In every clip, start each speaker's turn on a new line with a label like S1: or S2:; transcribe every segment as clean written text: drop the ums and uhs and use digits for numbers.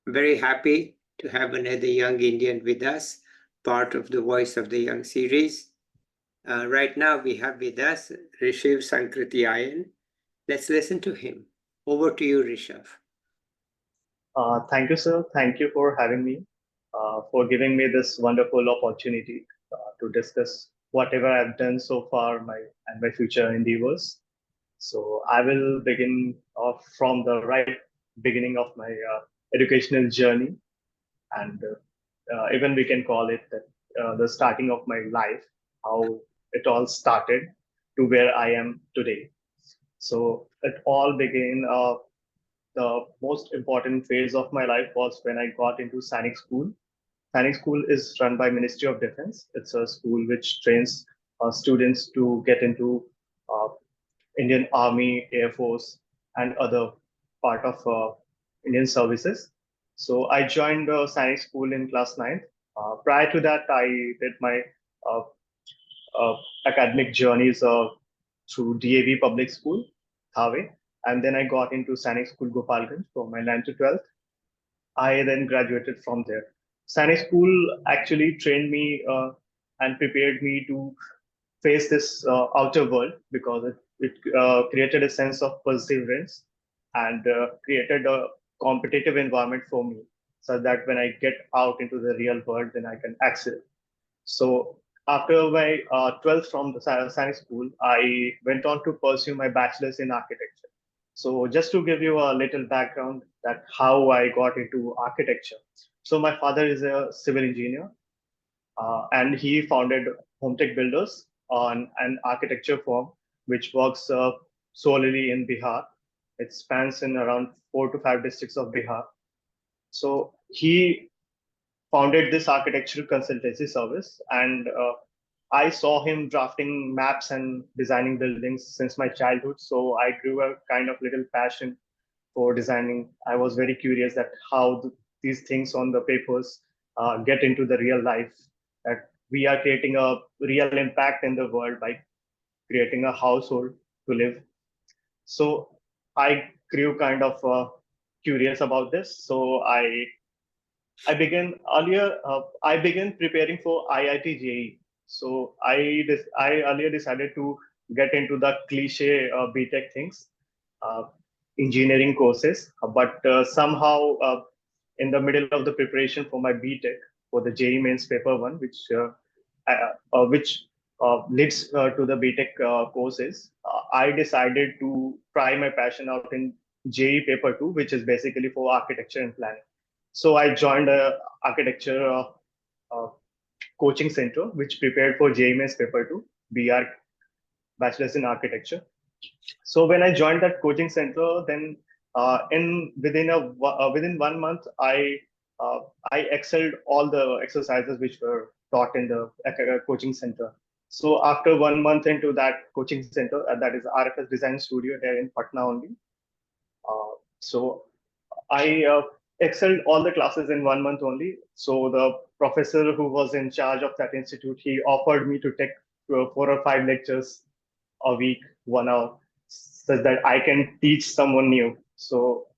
S1: Very happy to have another young Indian with us, part of the Voice of the Young series. Right now we have with us Rishav Sankrityayan. Let's listen to him. Over to you, Rishav.
S2: Thank you, sir. Thank you for having me, for giving me this wonderful opportunity to discuss whatever I've done so far and my future endeavors. So I will begin off from the right beginning of my educational journey, and even we can call it the starting of my life, how it all started to where I am today. So it all began. The most important phase of my life was when I got into Sainik School. Sainik School is run by Ministry of Defense. It's a school which trains students to get into uh, Indian Army, Air Force, and other part of Indian services. So I joined Sainik School in class 9th. Prior to that, I did my uh, academic journeys through DAV Public School, Thave, and then I got into Sainik School Gopalganj from my 9th to 12th. I then graduated from there. Sainik School actually trained me and prepared me to face this outer world because it created a sense of perseverance and created a competitive environment for me so that when I get out into the real world, then I can excel. So after my 12th from the science school, I went on to pursue my bachelor's in architecture. So just to give you a little background that how I got into architecture. So my father is a civil engineer, and he founded Home Tech Builders on an architecture firm which works solely in Bihar. It spans in around 4 to 5 districts of Bihar. So he founded this architectural consultancy service, and I saw him drafting maps and designing buildings since my childhood. So I grew a kind of little passion for designing. I was very curious that how these things on the papers get into the real life, that we are creating a real impact in the world by creating a household to live. So I grew kind of curious about this. So I began earlier. I began preparing for IIT JEE. So I earlier decided to get into the cliche BTech things, uh, engineering courses. But somehow in the middle of the preparation for my BTech for the JEE Mains Paper One, which leads to the BTech courses, I decided to try my passion out in JEE Paper Two, which is basically for architecture and planning. So I joined a architecture uh, coaching center, which prepared for JMS Paper 2, BR Bachelor's in Architecture. So when I joined that coaching center, then in within 1 month, uh, I excelled all the exercises which were taught in the coaching center. So after 1 month into that coaching center, that is RFS Design Studio here in Patna only. So I excelled all the classes in 1 month only. So the professor who was in charge of that institute, he offered me to take 4 or 5 lectures a week, 1 hour, so that I can teach someone new. So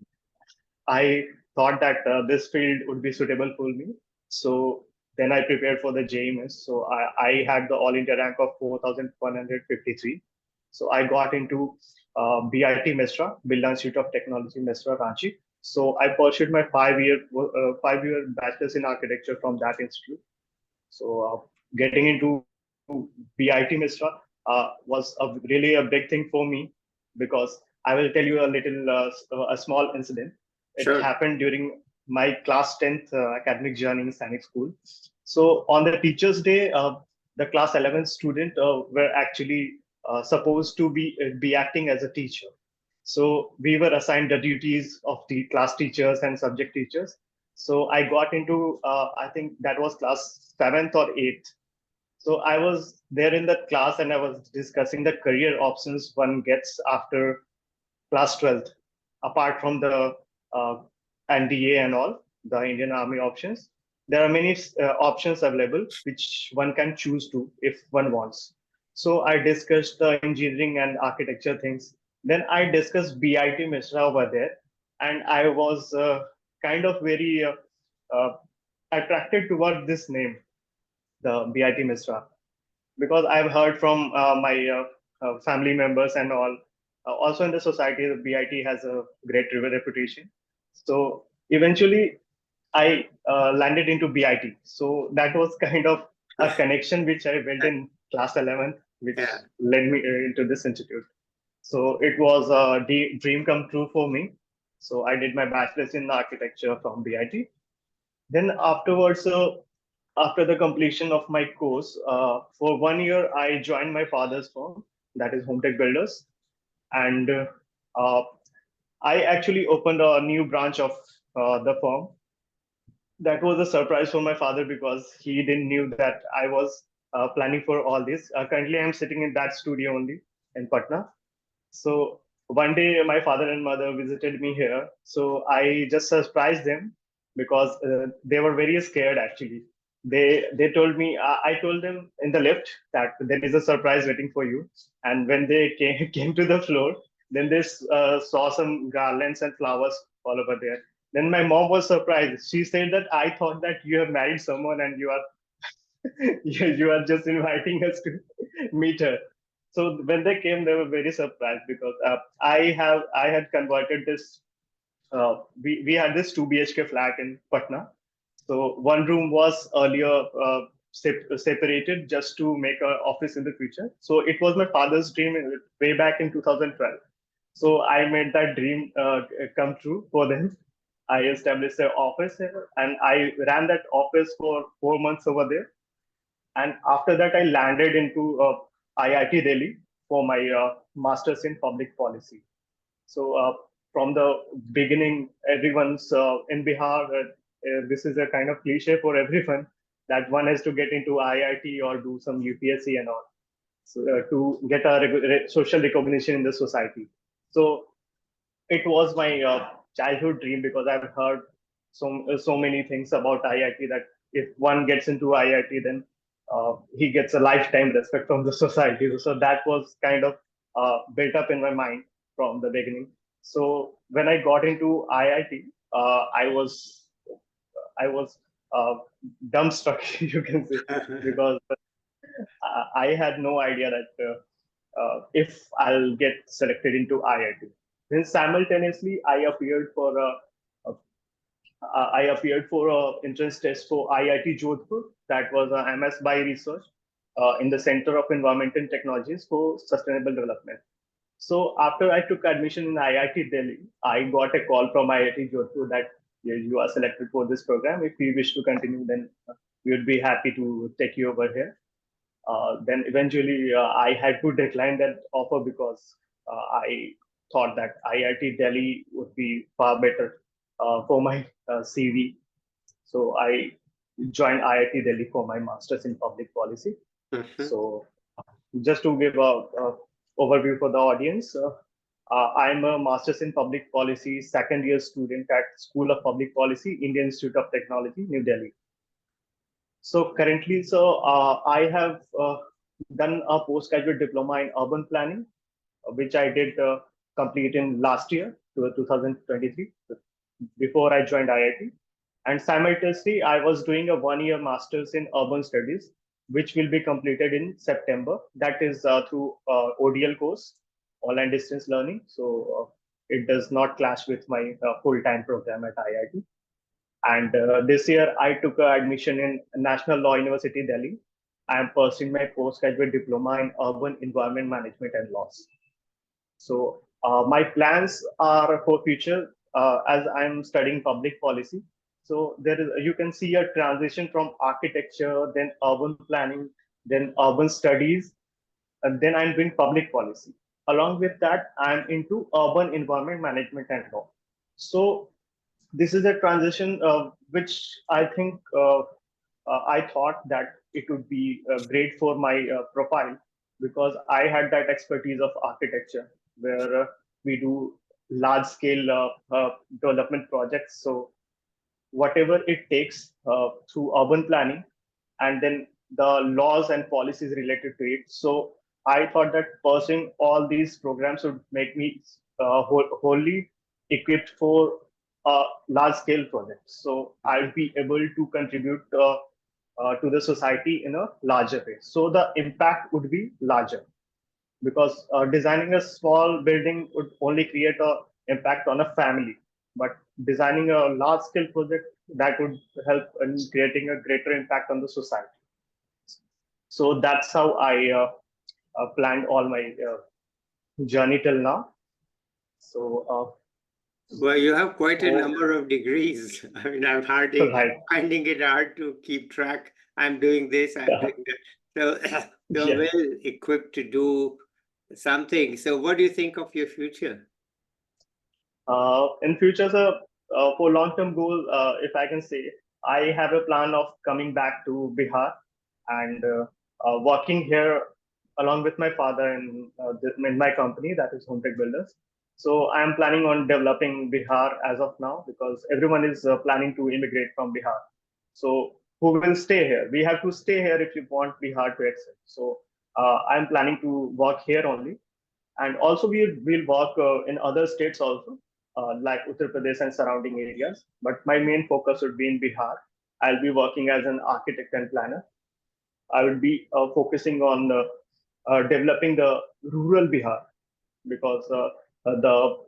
S2: I thought that this field would be suitable for me. So then I prepared for the JMS. So I had the All India rank of 4,153. So I got into BIT Mesra, Birla Institute of Technology, Mesra, Ranchi. So I pursued my 5-year bachelor's in architecture from that institute. So getting into BIT Mesra was really a big thing for me because I will tell you a small incident. It
S1: Sure.
S2: happened during my class 10th academic journey in Sainik School. So on the Teachers' Day, the class 11 student were actually supposed to be acting as a teacher. So we were assigned the duties of the class teachers and subject teachers. So I got into, I think that was class 7th or 8th. So I was there in that class and I was discussing the career options one gets after class 12th, apart from the NDA and all, the Indian Army options. There are many options available which one can choose to if one wants. So I discussed the engineering and architecture things. Then I discussed BIT Mesra over there. and I was kind of very attracted toward this name, the BIT Mesra, because I've heard from my family members and all. Also in the society, the BIT has a great reputation. So eventually, I landed into BIT. So that was kind of a connection which I built in class 11th, which
S1: Yeah.
S2: led me into this institute. So it was a dream come true for me. So I did my bachelor's in architecture from BIT. Then afterwards, after the completion of my course, for 1 year, I joined my father's firm, that is Home Tech Builders. And uh, I actually opened a new branch of the firm. That was a surprise for my father because he didn't knew that I was planning for all this. Currently, I'm sitting in that studio only in Patna. So one day, my father and mother visited me here. So I just surprised them because they were very scared. Actually, they told me. I told them in the lift that there is a surprise waiting for you. And when they came to the floor, then they saw some garlands and flowers all over there. Then my mom was surprised. She said that I thought that you have married someone and you are you are just inviting us to meet her. So when they came, they were very surprised because I had converted this. We had this 2 BHK flat in Patna. So one room was earlier separated just to make an office in the future. So it was my father's dream way back in 2012. So I made that dream come true for them. I established an office here, and I ran that office for 4 months over there. And after that, I landed into IIT Delhi for my master's in public policy. So from the beginning, everyone's in Bihar. This is a kind of cliche for everyone that one has to get into IIT or do some UPSC and all, so, to get a social recognition in the society. So it was my childhood dream because I've heard so many things about IIT that if one gets into IIT, then he gets a lifetime respect from the society. So that was kind of built up in my mind from the beginning. So when I got into IIT, I was uh, dumbstruck, you can say, because I had no idea that if I'll get selected into IIT. Then simultaneously, I appeared for a entrance test for IIT Jodhpur. That was a MS by Research in the Center of Environment and Technologies for Sustainable Development. So after I took admission in IIT Delhi, I got a call from IIT Jodhpur that you are selected for this program. If you wish to continue, then we would be happy to take you over here. Then eventually I had to decline that offer because I thought that IIT Delhi would be far better for my CV. So I joined IIT Delhi for my master's in public policy. So just to give a overview for the audience, I'm a master's in public policy second year student at School of Public Policy, Indian Institute of Technology, New Delhi. So currently, I have done a postgraduate diploma in urban planning, which I did complete in last year, 2023, before I joined IIT. And simultaneously, I was doing a 1 year master's in urban studies, which will be completed in September. That is through ODL course, online distance learning. So it does not clash with my full-time program at IIT. And this year, I took admission in National Law University, Delhi. I am pursuing my postgraduate diploma in urban environment management and laws. So my plans are for future as I'm studying public policy. So there is you can see a transition from architecture, then urban planning, then urban studies, and then I'm doing public policy. Along with that, I'm into urban environment management and law. So this is a transition which I think I thought that it would be great for my profile because I had that expertise of architecture where we do large scale development projects. So whatever it takes through urban planning and then the laws and policies related to it. So I thought that pursuing all these programs would make me wholly equipped for large scale projects. So I'll be able to contribute to the society in a larger way. So the impact would be larger, because designing a small building would only create a impact on a family, but designing a large scale project, that would help in creating a greater impact on the society. So that's how I planned all my journey till now. So
S1: well, you have quite a number of degrees. I mean, I'm
S2: right.
S1: finding it hard to keep track. I'm doing this, I'm doing that. So you're
S2: Yeah.
S1: well equipped to do something. So what do you think of your future?
S2: In future, sir, for long-term goal, if I can say, I have a plan of coming back to Bihar and working here along with my father in my company, that is Home Tech Builders. So I am planning on developing Bihar as of now, because everyone is planning to immigrate from Bihar. So who will stay here? We have to stay here if you want Bihar to excel. So I'm planning to work here only, and also we'll work in other states also, like Uttar Pradesh and surrounding areas. But my main focus would be in Bihar. I'll be working as an architect and planner. I will be focusing on developing the rural Bihar, because the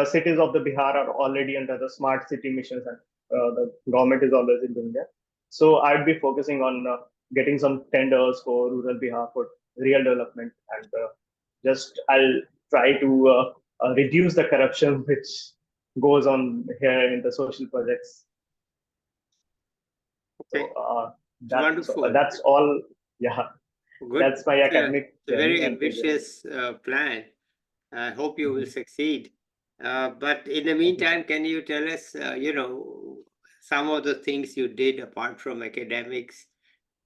S2: cities of the Bihar are already under the smart city missions, and the government is always doing that. So I'd be focusing on getting some tenders for rural Bihar for real development, and just I'll try to reduce the corruption which goes on here in the social projects.
S1: Okay.
S2: So
S1: Wonderful.
S2: that's all. Yeah,
S1: Good.
S2: that's my academic
S1: It's a very
S2: journey and
S1: ambitious plan. I hope you will succeed. But in the meantime, can you tell us, some of the things you did apart from academics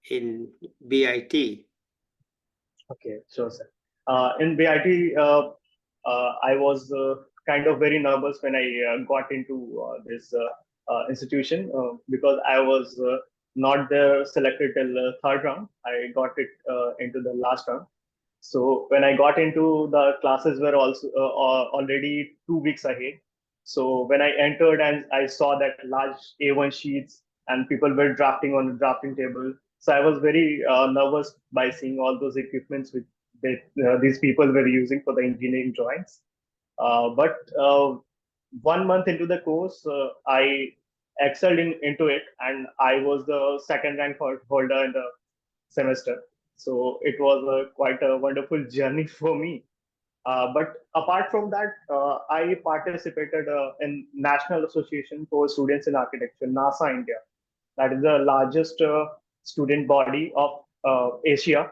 S1: in BIT?
S2: Okay, sure, sir. In BIT, I was kind of very nervous when I got into this institution, because I was not there selected till the third round. I got it into the last round. So when I got into the classes were also already 2 weeks ahead. So when I entered and I saw that large A1 sheets and people were drafting on the drafting table, so I was very nervous by seeing all those equipments which these people were using for the engineering drawings. But 1 month into the course, I excelled into it, and I was the second rank holder in the semester. So it was quite a wonderful journey for me. But apart from that, I participated in National Association for Students in Architecture, NASA India. That is the largest student body of Asia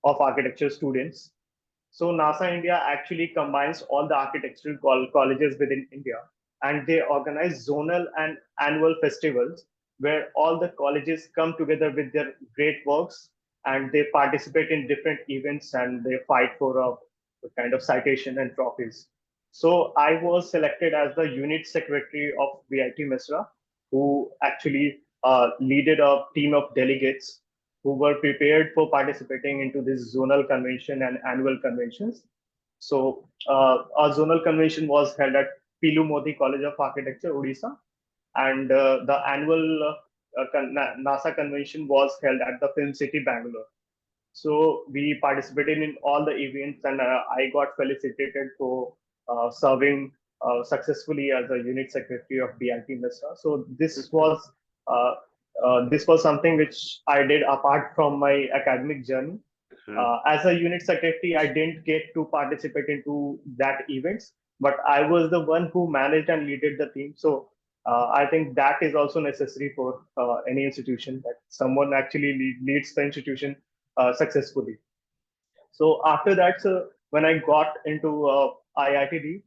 S2: of architecture students. So NASA India actually combines all the architectural colleges within India, and they organize zonal and annual festivals where all the colleges come together with their great works, and they participate in different events, and they fight for a kind of citation and trophies. So I was selected as the unit secretary of VIT Mesra, who actually leaded a team of delegates who were prepared for participating into this zonal convention and annual conventions. So our zonal convention was held at Pilu Modi College of Architecture, Odisha, and the annual NASA convention was held at the Film City, Bangalore. So we participated in all the events, and I got felicitated for serving successfully as a unit secretary of BIT Mesra. So uh, this was something which I did apart from my academic journey. As a unit secretary, I didn't get to participate into that events, but I was the one who managed and leaded the team. So I think that is also necessary for any institution, that someone actually leads the institution successfully. So after that, so when I got into IIT,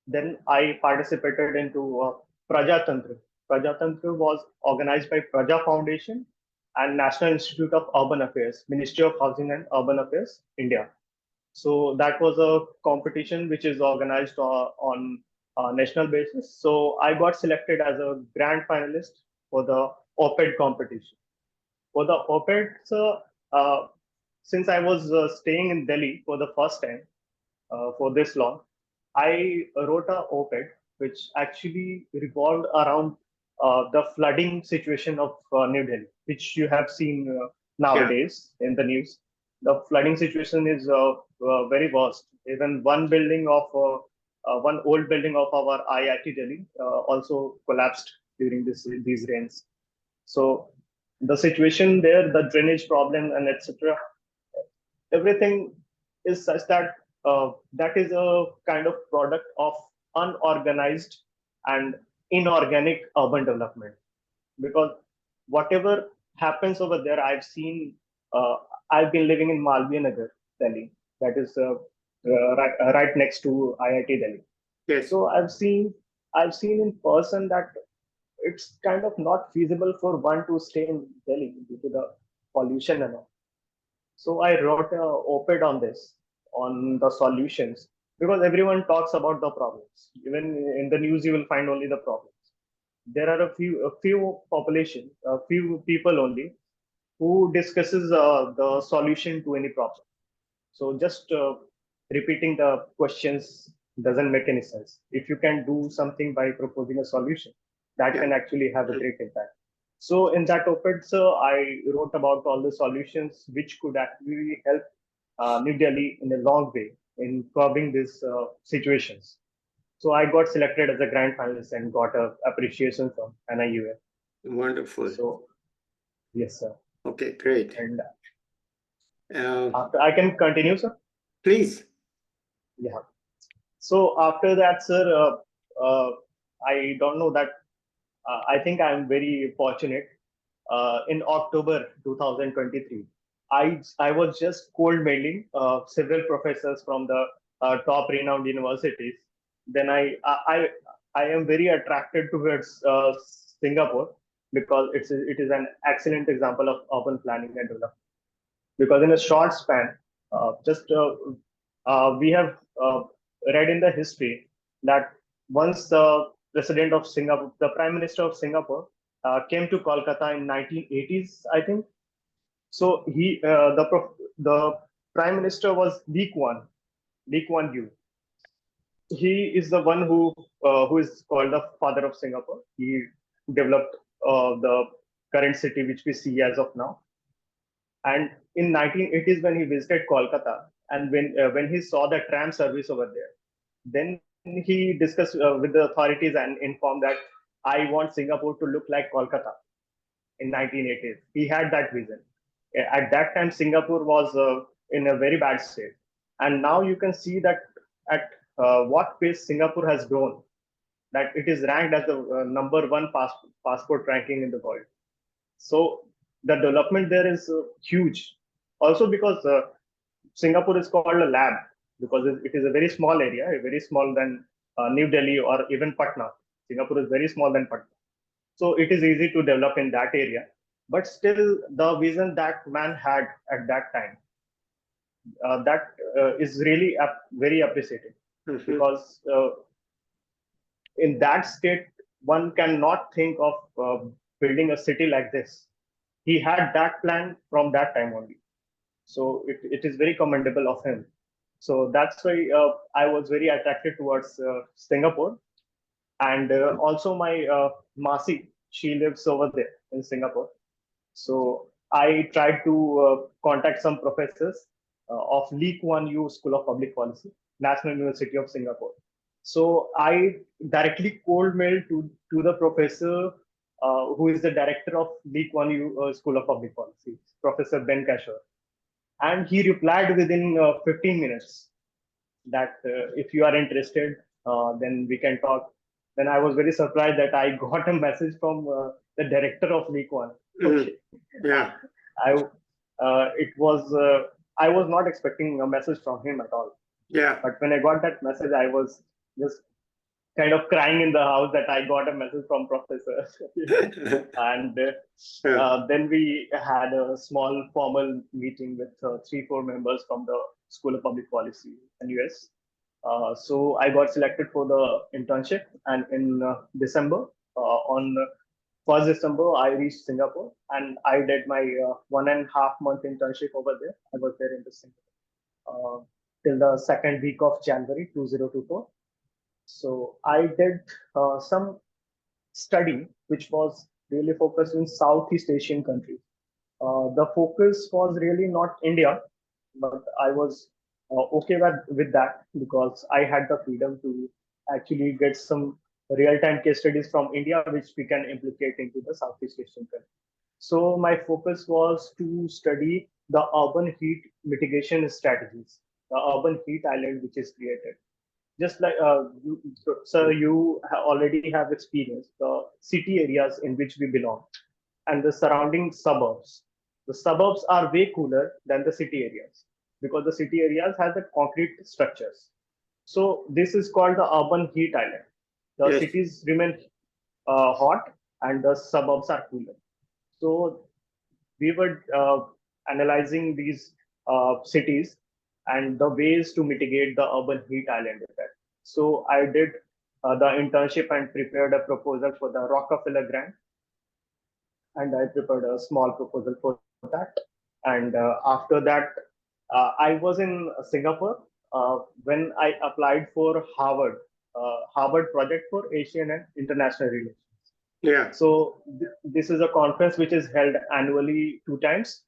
S2: then I participated into Prajatantra. Prajatantra was organized by Praja Foundation and National Institute of Urban Affairs, Ministry of Housing and Urban Affairs, India. So that was a competition which is organized on a national basis. So I got selected as a grand finalist for the OPED competition. For the OPEDs, since I was staying in Delhi for the first time for this long, I wrote a op-ed which actually revolved around the flooding situation of New Delhi, which you have seen nowadays in the news. The flooding situation is very worst. Even one old building of our IIT Delhi also collapsed during these rains. So the situation there, the drainage problem and etc., everything is such that that is a kind of product of unorganized and inorganic urban development. Because whatever happens over there, uh, I've been living in Malviya Nagar, Delhi, that is right next to IIT Delhi.
S1: Yes.
S2: So I've seen in person that it's kind of not feasible for one to stay in Delhi due to the pollution and all. So I wrote an op-ed on this, on the solutions, because everyone talks about the problems. Even in the news, you will find only the problems. There are a few people only who discusses the solution to any problem. So just repeating the questions doesn't make any sense. If you can do something by proposing a solution, that can actually have a great impact. So in that op-ed, sir, I wrote about all the solutions which could actually help New Delhi in a long way in curbing these situations. So I got selected as a grand finalist and got a appreciation from NIUF.
S1: Wonderful.
S2: So yes, sir.
S1: Okay, great.
S2: And
S1: Uh,
S2: after I can continue, sir.
S1: please.
S2: Yeah. So after that, sir, I don't know that. I think I'm very fortunate. In October 2023, I was just cold mailing several professors from the top renowned universities. Then I am very attracted towards Singapore because it is an excellent example of urban planning and development. Because in a short span, just we have read in the history that once the Prime Minister of Singapore came to Kolkata in 1980s, I think. So the Prime Minister was Lee Kuan Yew. He is the one who is called the father of Singapore. He developed the current city which we see as of now. And in 1980s, when he visited Kolkata, and when he saw the tram service over there, then he discussed with the authorities and informed that I want Singapore to look like Kolkata in 1980s. He had that vision. At that time, Singapore was in a very bad state, and now you can see that at what pace Singapore has grown. That it is ranked as the number one passport ranking in the world. So the development there is huge. Also because Singapore is called a lab because it is a very small area, very small than New Delhi or even Patna. Singapore is very small than Patna. So it is easy to develop in that area. But still, the vision that man had at that time, that is really very appreciated. Because in that state, one cannot think of building a city like this. He had that plan from that time only. So it is very commendable of him. So that's why I was very attracted towards Singapore. And also my Masi, she lives over there in Singapore. So I tried to contact some professors of Lee Kuan Yew School of Public Policy, National University of Singapore. So I directly cold mailed to the professor who is the director of Lee Kuan Yew School of Public Policy, Professor Ben Kashore. And he replied within 15 minutes that if you are interested, then we can talk. Then I was very surprised that I got a message from the director of Lee Kuan. Okay.
S1: Yeah.
S2: I was not expecting a message from him at all.
S1: Yeah.
S2: But when I got that message, I was just kind of crying in the house that I got a message from professor. And then we had a small formal meeting with 3-4 members from the School of Public Policy in US. So I got selected for the internship, and in December, on 1st December, I reached Singapore, and I did my 1.5 month internship over there. I was there in the Singapore till the second week of January 2024. So I did some study which was really focused in Southeast Asian countries. The focus was really not India, but I was okay with that because I had the freedom to actually get some real-time case studies from India, which we can implicate into the Southeast Asian country. So my focus was to study the urban heat mitigation strategies, the urban heat island which is created. Just like sir, you already have experienced the city areas in which we belong and the surrounding suburbs. The suburbs are way cooler than the city areas because the city areas have the concrete structures. So this is called the urban heat island. The
S1: Yes.
S2: cities remain hot and the suburbs are cooler. So we were analyzing these cities and the ways to mitigate the urban heat island effect. So I did the internship and prepared a proposal for the Rockefeller grant, and I prepared a small proposal for that. And after that, I was in Singapore when I applied for Harvard project for Asian and international relations.
S1: Yeah.
S2: So this is a conference which is held annually 2 times.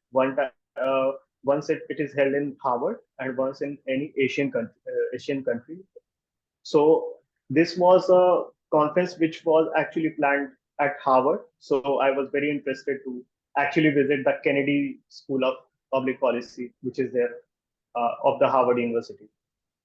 S2: Once it is held in Harvard and once in any Asian country. So this was a conference which was actually planned at Harvard. So I was very interested to actually visit the Kennedy School of Public Policy, which is there of the Harvard University.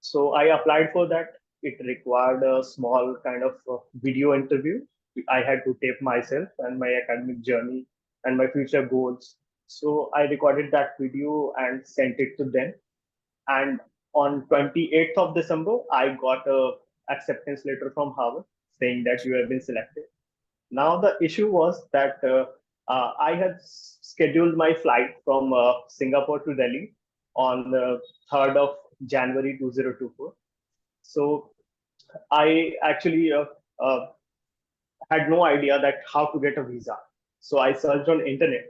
S2: So I applied for that. It required a small kind of video interview. I had to tape myself and my academic journey and my future goals. So I recorded that video and sent it to them. And on 28th of December, I got a acceptance letter from Harvard saying that you have been selected. Now the issue was that I had scheduled my flight from Singapore to Delhi on the 3rd of January 2024. So I actually uh, had no idea that how to get a visa. So I searched on internet,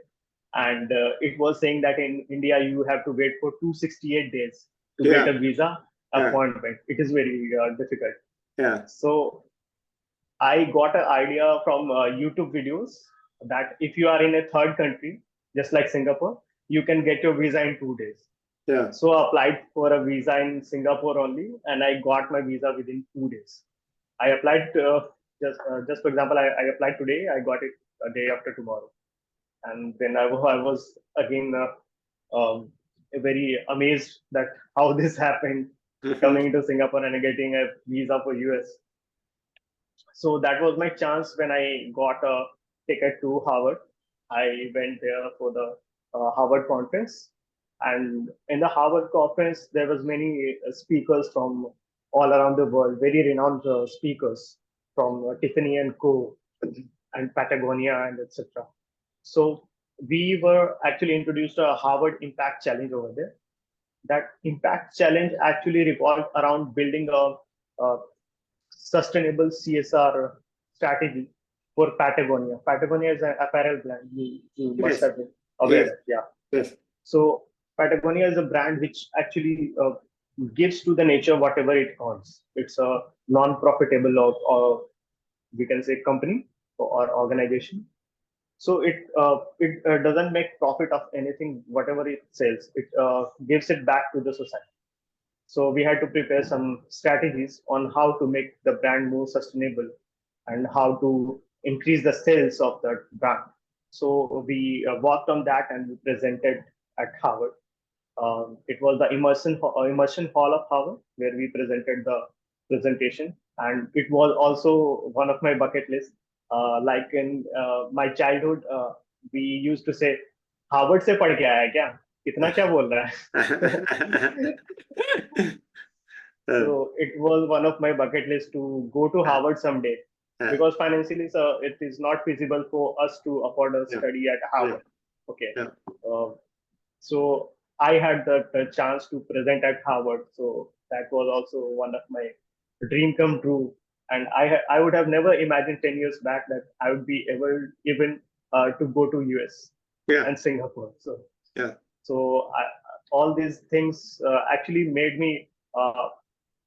S2: and it was saying that in India you have to wait for 268 days to get a visa appointment. It is very difficult.
S1: Yeah.
S2: So I got an idea from YouTube videos that if you are in a third country, just like Singapore, you can get your visa in 2 days.
S1: Yeah.
S2: So I applied for a visa in Singapore only, and I got my visa within 2 days. I applied just for example, I applied today. I got it a day after tomorrow, and then I was again very amazed that how this happened, coming to Singapore and getting a visa for US. So that was my chance when I got a ticket to Harvard. I went there for the Harvard conference, and in the Harvard conference there was many speakers from all around the world, very renowned speakers from Tiffany and Co. and Patagonia and etc. So we were actually introduced a Harvard Impact Challenge over there. That Impact Challenge actually revolved around building a sustainable CSR strategy for Patagonia. Patagonia is an apparel brand. You must have been aware of. Yeah.
S1: Yes.
S2: So Patagonia is a brand which actually gives to the nature whatever it earns. It's a non-profitable or we can say company or organization. So it doesn't make profit of anything, whatever it sells. It gives it back to the society. So we had to prepare some strategies on how to make the brand more sustainable and how to increase the sales of that brand. So we worked on that and we presented at Harvard. It was the immersion hall of Harvard where we presented the presentation, and it was also one of my bucket lists. Like in my childhood, we used to say, "Harvard से पढ़ के आया क्या? इतना क्या बोल रहा है?" So it was one of my bucket lists to go to Harvard someday, because financially, so it is not feasible for us to afford a study at Harvard. Okay. So I had the chance to present at Harvard. So that was also one of my dream come true. And I would have never imagined 10 years back that I would be able even to go to US and Singapore. So so all these things actually made me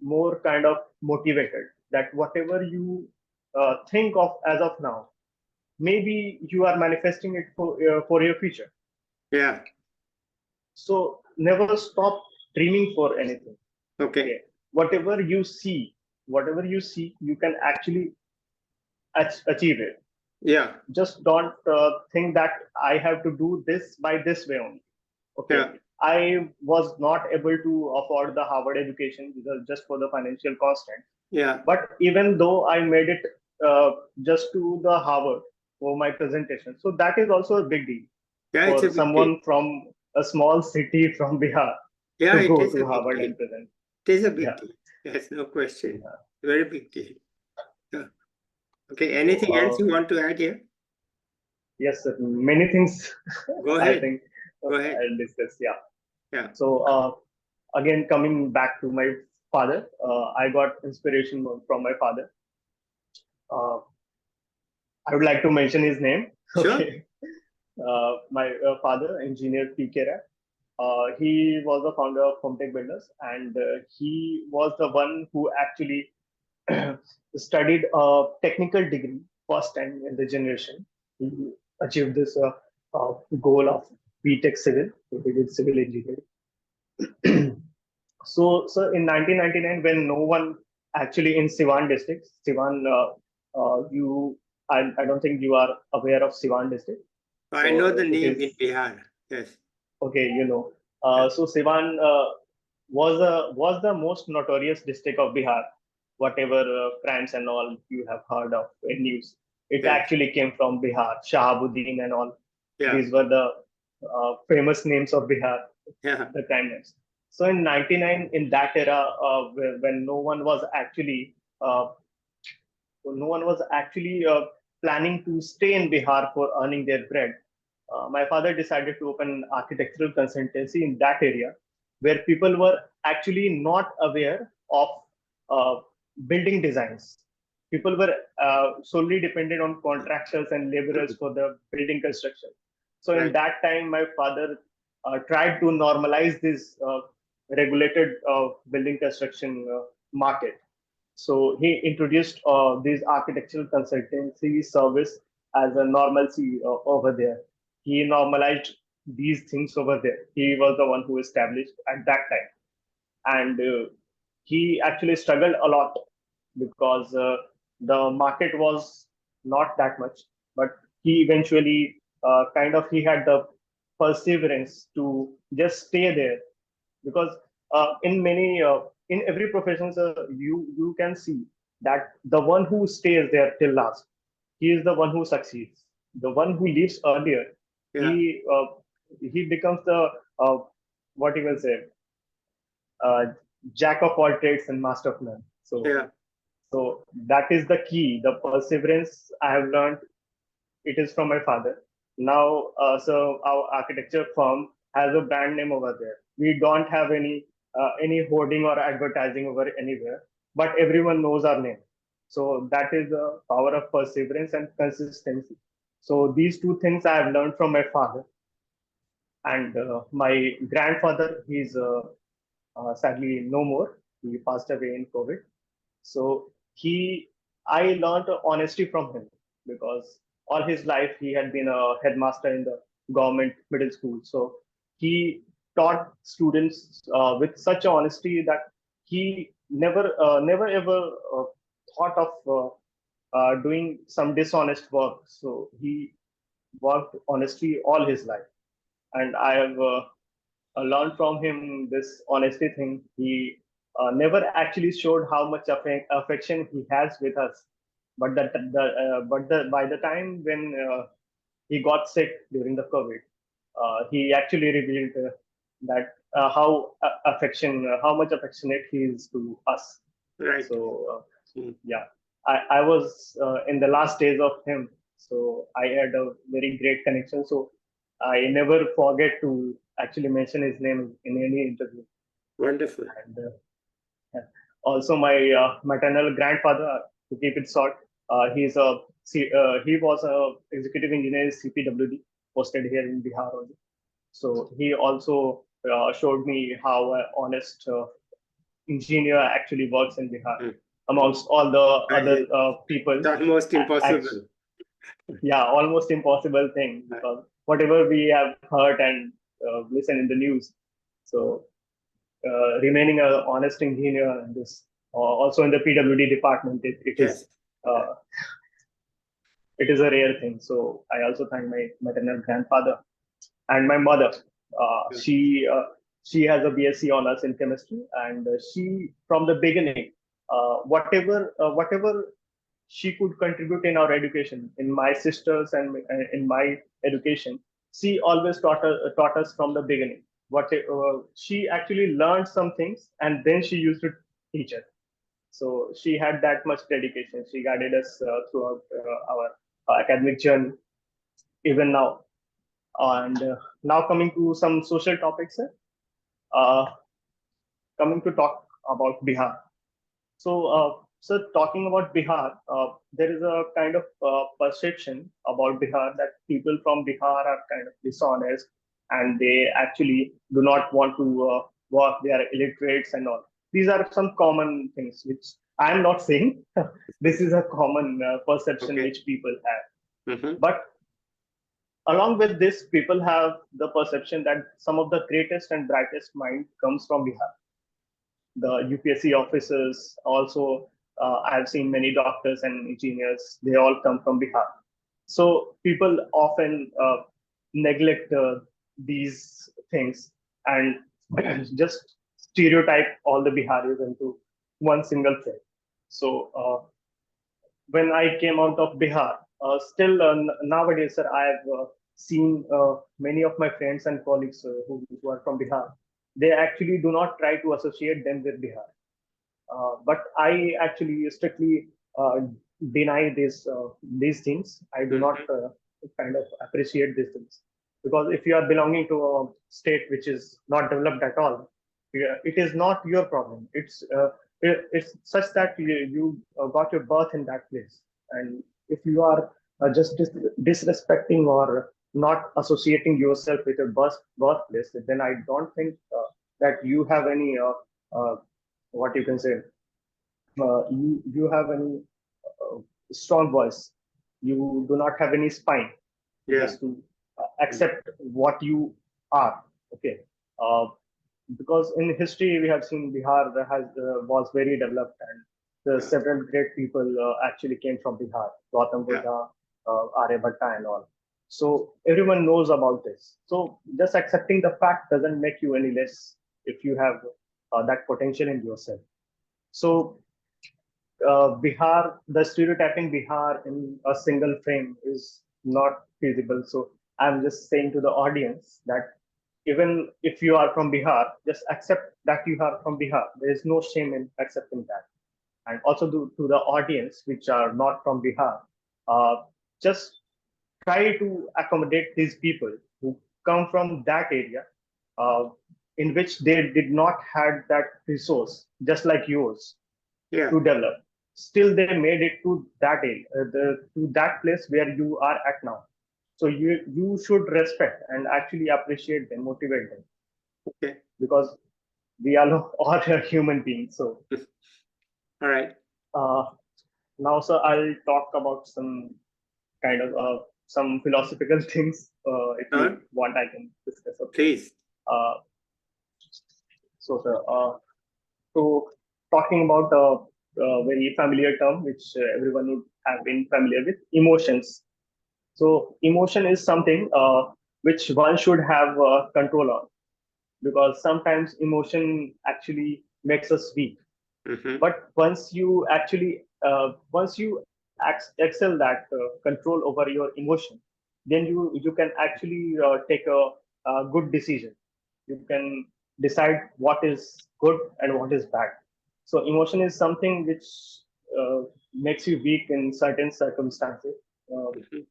S2: more kind of motivated that whatever you think of as of now, maybe you are manifesting it for your future.
S1: Yeah.
S2: So never stop dreaming for anything.
S1: Okay.
S2: Okay. Whatever you see, you can actually achieve it.
S1: Yeah.
S2: Just don't think that I have to do this by this way only. Okay.
S1: Yeah.
S2: I was not able to afford the Harvard education because just for the financial constraint.
S1: Yeah.
S2: But even though I made it just to the Harvard for my presentation, so that is also a big deal
S1: Yeah, it's
S2: for
S1: a big deal.
S2: someone from a small city from Bihar
S1: Yeah,
S2: to
S1: it
S2: go
S1: is a
S2: to
S1: big
S2: Harvard
S1: deal.
S2: and present.
S1: It is a big
S2: Yeah.
S1: deal. Yes, no question.
S2: Yeah.
S1: Very big deal. Yeah. Okay. Anything else you want to add here?
S2: Yes, sir. Many things.
S1: Go
S2: I
S1: ahead.
S2: think
S1: Go ahead.
S2: I'll discuss. Yeah.
S1: Yeah.
S2: So again, coming back to my father, I got inspiration from my father. I would like to mention his name.
S1: Sure.
S2: Okay. My father, engineer P.K. Rai. He was the founder of Homtech Builders, and he was the one who actually studied a technical degree first time in the generation. He achieved this goal of B.Tech Civil. So he did civil engineering. So in 1999, when no one actually in Siwan district, Siwan, I don't think you are aware of Siwan district.
S1: I
S2: So
S1: know the
S2: it
S1: name in
S2: is
S1: Bihar. Yes.
S2: okay.
S1: Yeah.
S2: So Siwan was the most notorious district of Bihar. Whatever crimes and all you have heard of in news, it
S1: Yes.
S2: actually came from Bihar. Shahabuddin and all.
S1: Yeah.
S2: These were the famous names of Bihar,
S1: Yeah.
S2: the crime names. So in '99, in that era, when no one was actually planning to stay in Bihar for earning their bread, my father decided to open architectural consultancy in that area, where people were actually not aware of uh, building designs. People were solely dependent on contractors and laborers for the building construction. So in
S1: Right.
S2: that time, my father tried to normalize this regulated building construction market. So he introduced this architectural consultancy service as a normalcy over there. He normalized these things over there. He was the one who established at that time, and he actually struggled a lot because the market was not that much. But he eventually he had the perseverance to just stay there because in every profession, you can see that the one who stays there till last, he is the one who succeeds. The one who leaves earlier,
S1: Yeah.
S2: he becomes the what you will say, uh, jack of all trades and master of none.
S1: Yeah.
S2: So that is the key. The perseverance I have learned, it is from my father. Now, so our architecture firm has a brand name over there. We don't have any hoarding or advertising over anywhere, but everyone knows our name. So that is the power of perseverance and consistency. So these two things I have learned from my father. And my grandfather, he's sadly no more. He passed away in COVID. So I learned honesty from him because all his life he had been a headmaster in the government middle school. So he taught students with such honesty that he never ever thought of doing some dishonest work. So he worked honestly all his life, and I have learned from him this honesty thing. He never actually showed how much affection he has with us, but by the time when he got sick during the COVID, he actually revealed that how much affectionate he is to us.
S1: Right.
S2: So yeah, I was in the last days of him, so I had a very great connection. So I never forget to actually mention his name in any interview.
S1: Wonderful.
S2: And also my maternal grandfather, to keep it short, he was a executive engineer in CPWD, posted here in Bihar only. So he also showed me how an honest engineer actually works in Bihar. amongst all the other people.
S1: It's almost impossible.
S2: Yeah, almost impossible thing, because whatever we have heard and listened in the news. So remaining an honest engineer and this also in the PWD department,
S1: Yes.
S2: it is a rare thing. So I also thank my maternal grandfather and my mother. She has a BSc honors in chemistry, and she from the beginning, whatever she could contribute in our education, in my sisters and in my education, she always taught us from the beginning. She actually learned some things, and then she used to teach us. So she had that much dedication. She guided us throughout our academic journey, even now. And now coming to some social topics, uh, coming to talk about Bihar. So talking about Bihar, there is a kind of perception about Bihar that people from Bihar are kind of dishonest, and they actually do not want to work. They are illiterates and all. These are some common things which I am not saying. This is a common perception which people have. But along with this, people have the perception that some of the greatest and brightest mind comes from Bihar. The UPSC officers also, I've seen many doctors and engineers, they all come from Bihar. So people often neglect these things and just stereotype all the Biharis into one single thing. So when I came out of Bihar, still nowadays, sir, I've seen many of my friends and colleagues who are from Bihar. They actually do not try to associate them with Bihar. But I actually strictly deny these things. I do not kind of appreciate these things, because if you are belonging to a state which is not developed at all, it is not your problem. It's such that you got your birth in that place, and if you are just disrespecting or not associating yourself with your birthplace, then I don't think that you have any what you can say. You have any strong voice. You do not have any spine just to accept what you are. Okay. Because in history we have seen Bihar was very developed, and the several great people actually came from Bihar, Gautam Buddha, Aryabhatta and all. So everyone knows about this. So just accepting the fact doesn't make you any less if you have that potential in yourself. So Bihar, the stereotyping Bihar in a single frame is not feasible. So I'm just saying to the audience that even if you are from Bihar, just accept that you are from Bihar. There is no shame in accepting that. And also to the audience which are not from Bihar, just try to accommodate these people who come from that area in which they did not had that resource, just like yours, to develop. Still, they made it to that area, to that place where you are at now. So you should respect and actually appreciate them, motivate them.
S1: Okay.
S2: Because we all are human beings. So,
S1: all right.
S2: Now, sir, I'll talk about some kind of some philosophical things. If you want, I can discuss. Okay.
S1: Please.
S2: So, sir, so talking about a very familiar term which everyone would have been familiar with, emotions. So emotion is something which one should have control on, because sometimes emotion actually makes us weak. But once you actually excel that control over your emotion, then you can actually take a good decision. You can decide what is good and what is bad. So emotion is something which makes you weak in certain circumstances.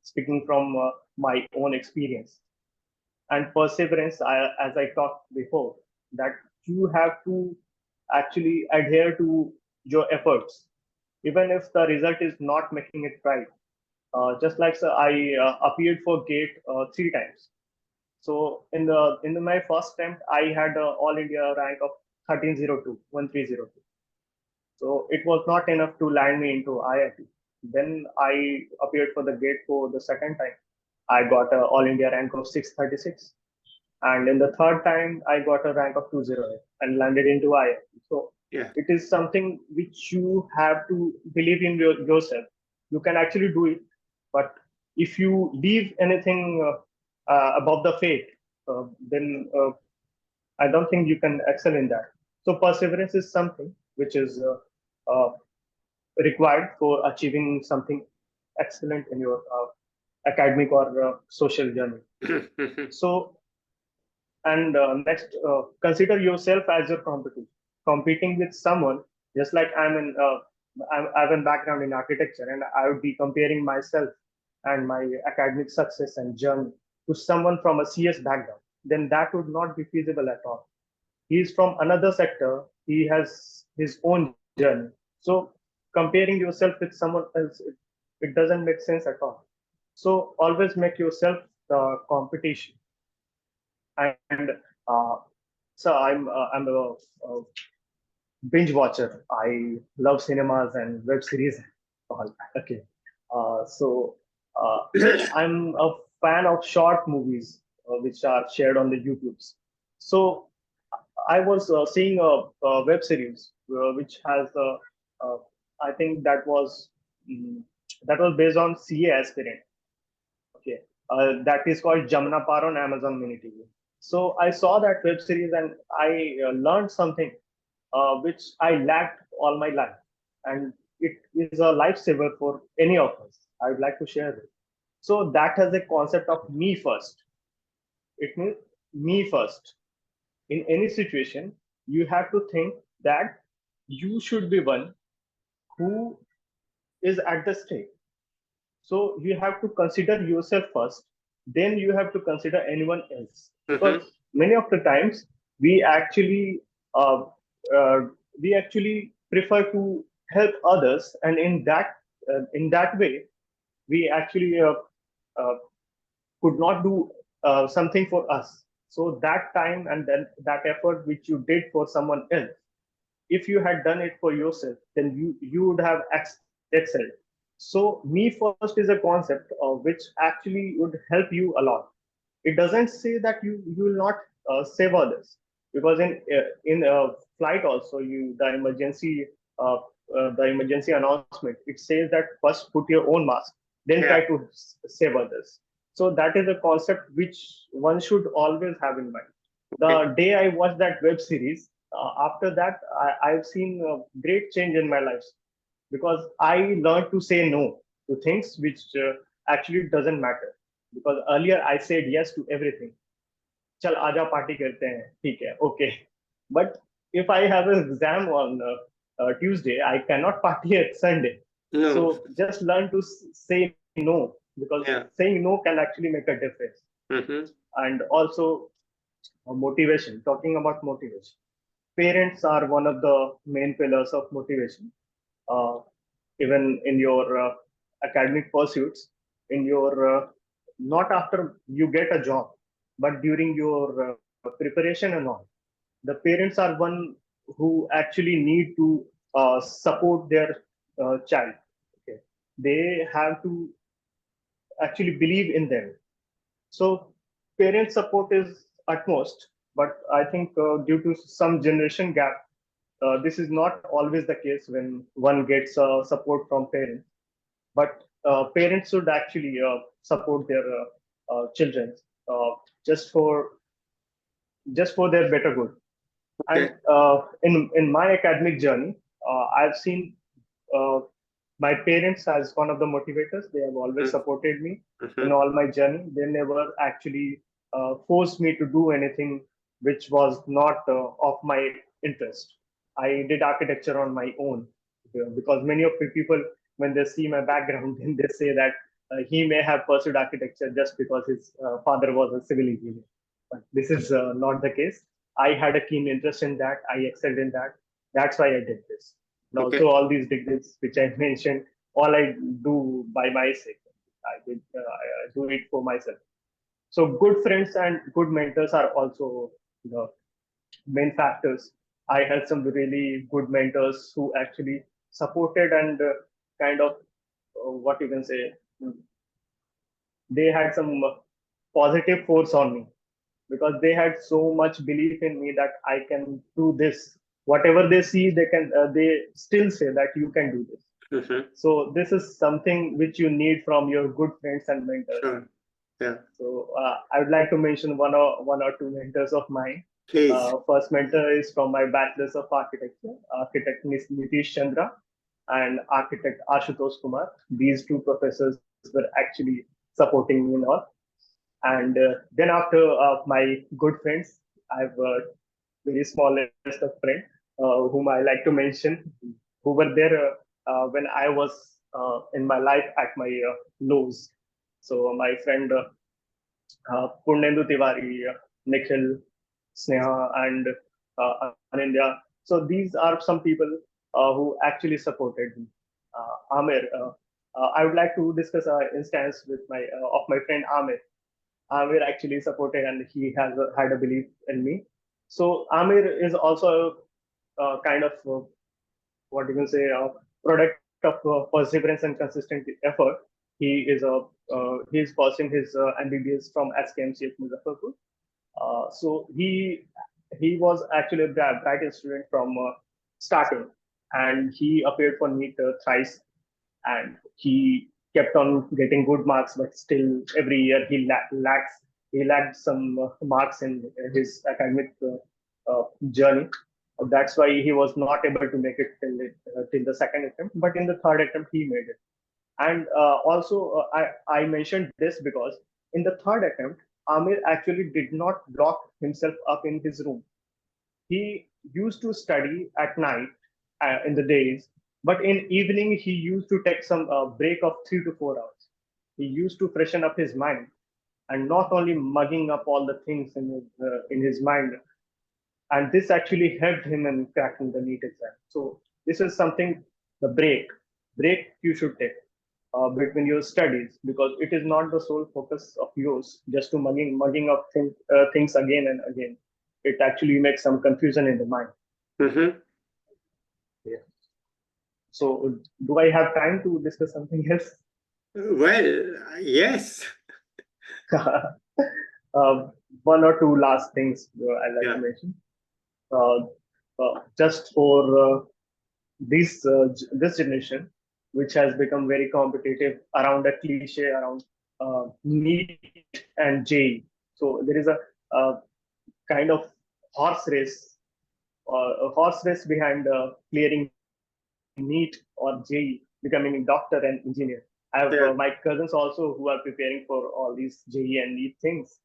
S2: Speaking from my own experience, and perseverance, as I talked before, that you have to actually adhere to your efforts, even if the result is not making it right. Just like, sir, I appeared for GATE 3 times. So in my first attempt, I had all India rank of 1302, 1302. So it was not enough to land me into IIT. Then I appeared for the gate for the second time. I got a All India rank of 636. And in the third time, I got a rank of 208 and landed into IIT. So
S1: Yeah.
S2: it is something which you have to believe in yourself. You can actually do it. But if you leave anything above the fate, then I don't think you can excel in that. So perseverance is something which is required for achieving something excellent in your academic or social journey. So, and next, consider yourself as your competition. Competing with someone, just like I have a background in architecture, and I would be comparing myself and my academic success and journey to someone from a CS background, then that would not be feasible at all. He is from another sector. He has his own journey. So comparing yourself with someone else, it doesn't make sense at all. So always make yourself the competition. And I'm a binge watcher. I love cinemas and web series. All. Okay. So I'm a fan of short movies which are shared on the YouTubes. So I was seeing a web series which has I think that was based on CA aspirant. Okay, that is called Jamna Par on Amazon Mini TV. So I saw that web series and I learned something which I lacked all my life, and it is a lifesaver for any of us. I would like to share it. So that has a concept of me first. It means me first. In any situation, you have to think that you should be one who is at the stake. So you have to consider yourself first, then you have to consider anyone else. Because many of the times we actually uh, uh, prefer to help others, and in that way we actually uh, could not do something for us. So that time and then that effort which you did for someone else, if you had done it for yourself, then you would have excelled. So me first is a concept which actually would help you a lot. It doesn't say that you will not save others, because in flight also uh, the emergency announcement, it says that first put your own mask, then try to save others. So that is a concept which one should always have in mind. The day I watched that web series, after that, I've seen a great change in my life, because I learned to say no to things which actually doesn't matter. Because earlier I said yes to everything. चल आजा party करते हैं, ठीक है, okay. But if I have an exam on Tuesday, I cannot party at Sunday.
S1: No.
S2: So just learn to say no, because saying no can actually make a difference. And also motivation. Talking about motivation, parents are one of the main pillars of motivation. Uh, Even in your academic pursuits, in your not after you get a job, but during your preparation and all, the parents are one who actually need to support their child. Okay, they have to actually believe in them. So parent support is utmost, but I think due to some generation gap, this is not always the case when one gets support from parents. But parents should actually support their children uh, just for just for their better good. And in my academic journey, I've seen uh, my parents as one of the motivators. They have always supported me in all my journey. They never actually forced me to do anything which was not of my interest. I did architecture on my own, because many of the people, when they see my background, then they say that he may have pursued architecture just because his father was a civil engineer. But this is not the case. I had a keen interest in that. I excelled in that. That's why I did this. And also all these degrees which I mentioned, all I do by myself. I do it for myself. So good friends and good mentors are also the main factors I had some really good mentors who actually supported and kind of what you can say, they had some positive force on me because they had so much belief in me that I can do this. Whatever they see, they still say that you can do this.
S1: Mhm.
S2: So this is something which you need from your good friends and mentors.
S1: Sure. Yeah.
S2: So I would like to mention one or two mentors of mine.
S1: Please.
S2: First mentor is from my Bachelor's of Architecture, architect Nitish Chandra and architect Ashutosh Kumar. These two professors were actually supporting me a lot. And then after my good friends, I have a very small list of friends whom I like to mention, who were there when I was in my life at my lows. So my friend Purnendu Tiwari, Nikhil, Sneha, and Anindya. So these are some people who actually supported me. Amir, I would like to discuss an instance with my of my friend Amir. Amir actually supported and he has had a belief in me. So Amir is also a kind of what you can say a product of perseverance and consistent effort. He is pursuing his MBBS from SKMCH Muzaffarpur. So he was actually a bright student from starting, and he appeared for NEET thrice, and he kept on getting good marks, but still every year he lacked some marks in his academic journey. That's why he was not able to make it till the second attempt, but in the third attempt he made it. And also, I mentioned this because in the third attempt, Amir actually did not lock himself up in his room. He used to study at night in the days, but in evening he used to take some break of 3 to 4 hours. He used to freshen up his mind and not only mugging up all the things in his mind. And this actually helped him in cracking the NEET exam. So this is something, the break you should take between your studies, because it is not the sole focus of yours just to mugging up things again and again. It actually makes some confusion in the mind.
S1: Mhm.
S2: Yeah. So do I have time to discuss something else?
S1: Well, yes.
S2: One or two last things I'd like to
S1: Yeah.
S2: mention. Uh, just for this generation, which has become very competitive around a cliche around NEET and JEE. So there is a kind of horse race, a horse race behind clearing NEET or JEE, becoming a doctor and engineer. I have
S1: Yeah.
S2: my cousins also who are preparing for all these JEE and NEET things.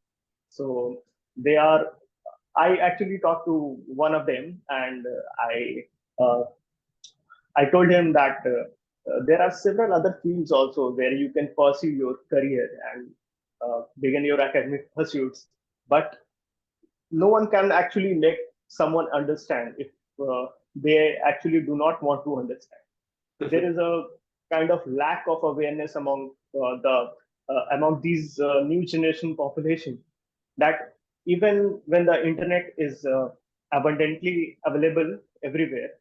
S2: So they are. I actually talked to one of them, and uh, I told him that there are several other fields also where you can pursue your career and begin your academic pursuits, but no one can actually make someone understand if they actually do not want to understand. There is a kind of lack of awareness among these new generation population, that even when the internet is abundantly available everywhere,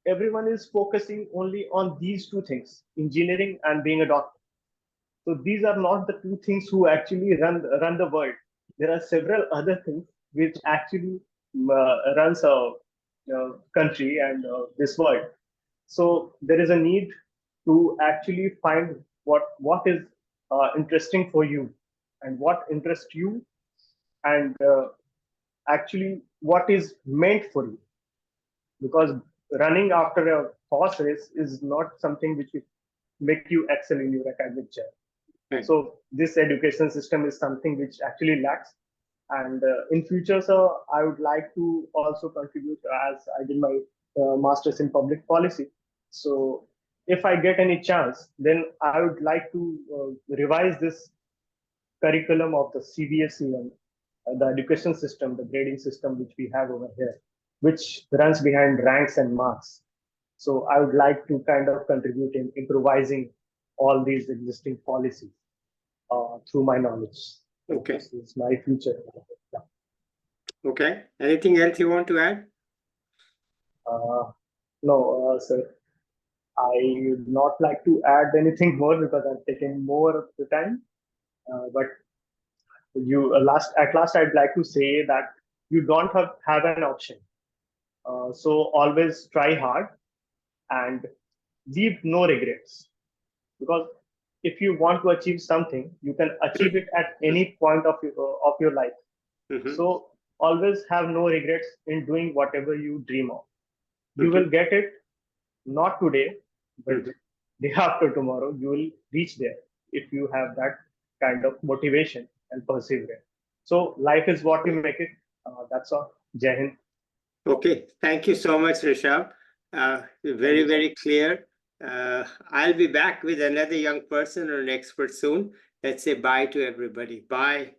S2: everyone is focusing only on these two things, engineering and being a doctor. So these are not the two things who actually run the world. There are several other things which actually runs a country and this world. So there is a need to actually find what is interesting for you and what interests you, and actually what is meant for you, because running after a horse race is not something which will make you excel in your academic journey.
S1: Right.
S2: So this education system is something which actually lacks. And in future, sir, I would like to also contribute, as I did my master's in public policy. So if I get any chance, then I would like to revise this curriculum of the CBSE and the education system, the grading system which we have over here, which runs behind ranks and marks. So I would like to kind of contribute in improvising all these existing policies through my knowledge. So
S1: Okay.
S2: this is my future.
S1: Okay. Anything else you want to add?
S2: No, sir. I would not like to add anything more because I've taken more of the time. But at last, I'd like to say that you don't have an option. So always try hard and leave no regrets. Because if you want to achieve something, you can achieve it at any point of your life.
S1: Mhm.
S2: So always have no regrets in doing whatever you dream of. You
S1: Mhm.
S2: will get it, not today, but
S1: Mhm.
S2: day after tomorrow. You will reach there if you have that kind of motivation and perseverance. So life is what you make it. That's all. Jai Hind.
S1: Okay, thank you so much, Rishabh. Very,
S2: you, sir.
S1: very clear. I'll be back with another young person or an expert soon. Let's say bye to everybody. Bye.